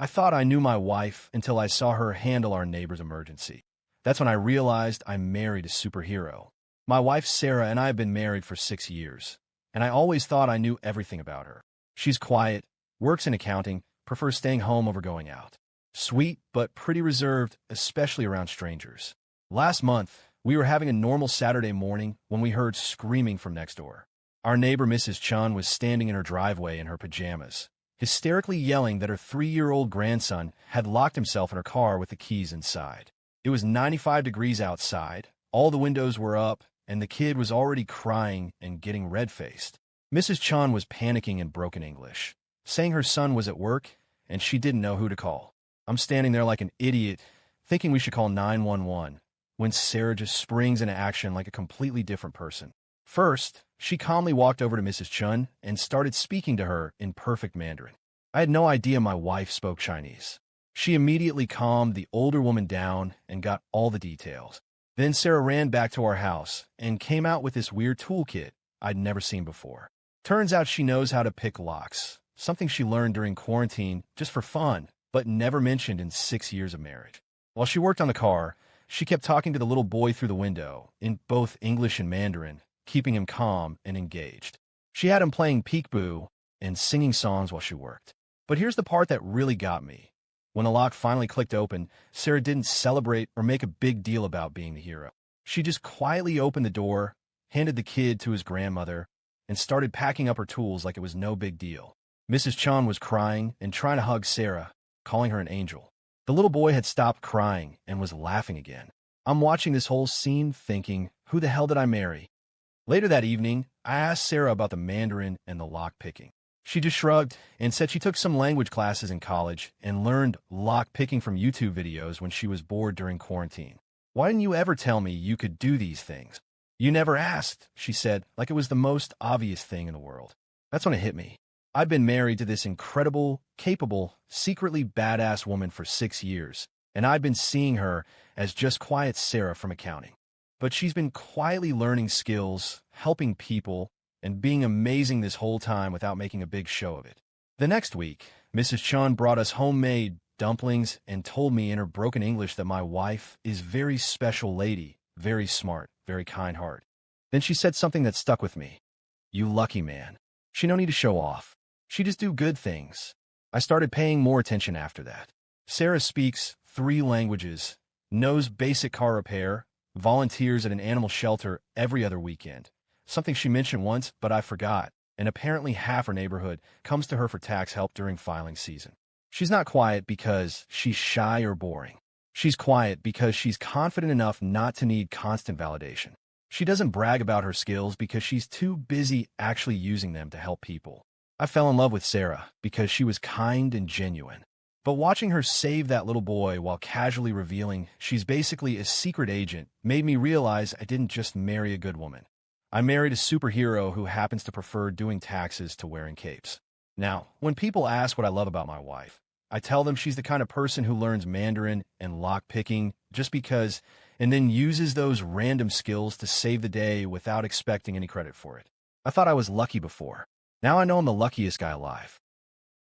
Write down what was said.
I thought I knew my wife until I saw her handle our neighbor's emergency. That's when I realized I married a superhero. My wife Sarah and I have been married for 6 years, and I always thought I knew everything about her. She's quiet, works in accounting, prefers staying home over going out. Sweet, but pretty reserved, especially around strangers. Last month, we were having a normal Saturday morning when we heard screaming from next door. Our neighbor, Mrs. Chun, was standing in her driveway in her pajamas, hysterically yelling that her 3-year-old grandson had locked himself in her car with the keys inside. It was 95 degrees outside, all the windows were up, and the kid was already crying and getting red-faced. Mrs. Chun was panicking in broken English, saying her son was at work and she didn't know who to call. I'm standing there like an idiot, thinking we should call 911, when Sarah just springs into action like a completely different person. First, she calmly walked over to Mrs. Chun and started speaking to her in perfect Mandarin. I had no idea my wife spoke Chinese. She immediately calmed the older woman down and got all the details. Then Sarah ran back to our house and came out with this weird toolkit I'd never seen before. Turns out she knows how to pick locks, something she learned during quarantine just for fun, but never mentioned in 6 years of marriage. While she worked on the car, she kept talking to the little boy through the window, in both English and Mandarin, keeping him calm and engaged. She had him playing peekaboo and singing songs while she worked. But here's the part that really got me. When the lock finally clicked open, Sarah didn't celebrate or make a big deal about being the hero. She just quietly opened the door, handed the kid to his grandmother, and started packing up her tools like it was no big deal. Mrs. Chun was crying and trying to hug Sarah, calling her an angel. The little boy had stopped crying and was laughing again. I'm watching this whole scene thinking, who the hell did I marry? Later that evening, I asked Sarah about the Mandarin and the lock picking. She just shrugged and said she took some language classes in college and learned lock picking from YouTube videos when she was bored during quarantine. Why didn't you ever tell me you could do these things? You never asked, she said, like it was the most obvious thing in the world. That's when it hit me. I've been married to this incredible, capable, secretly badass woman for 6 years, and I've been seeing her as just quiet Sarah from accounting. But she's been quietly learning skills, helping people, and being amazing this whole time without making a big show of it. The next week, Mrs. Chun brought us homemade dumplings and told me in her broken English that my wife is very special lady, very smart, very kind-hearted. Then she said something that stuck with me. You lucky man. She no need to show off. She just do good things. I started paying more attention after that. Sarah speaks 3 languages, knows basic car repair, volunteers at an animal shelter every other weekend. Something she mentioned once, but I forgot, and apparently half her neighborhood comes to her for tax help during filing season. She's not quiet because she's shy or boring. She's quiet because she's confident enough not to need constant validation. She doesn't brag about her skills because she's too busy actually using them to help people. I fell in love with Sarah because she was kind and genuine. But watching her save that little boy while casually revealing she's basically a secret agent made me realize I didn't just marry a good woman. I married a superhero who happens to prefer doing taxes to wearing capes. Now, when people ask what I love about my wife, I tell them she's the kind of person who learns Mandarin and lock-picking just because, and then uses those random skills to save the day without expecting any credit for it. I thought I was lucky before. Now I know I'm the luckiest guy alive.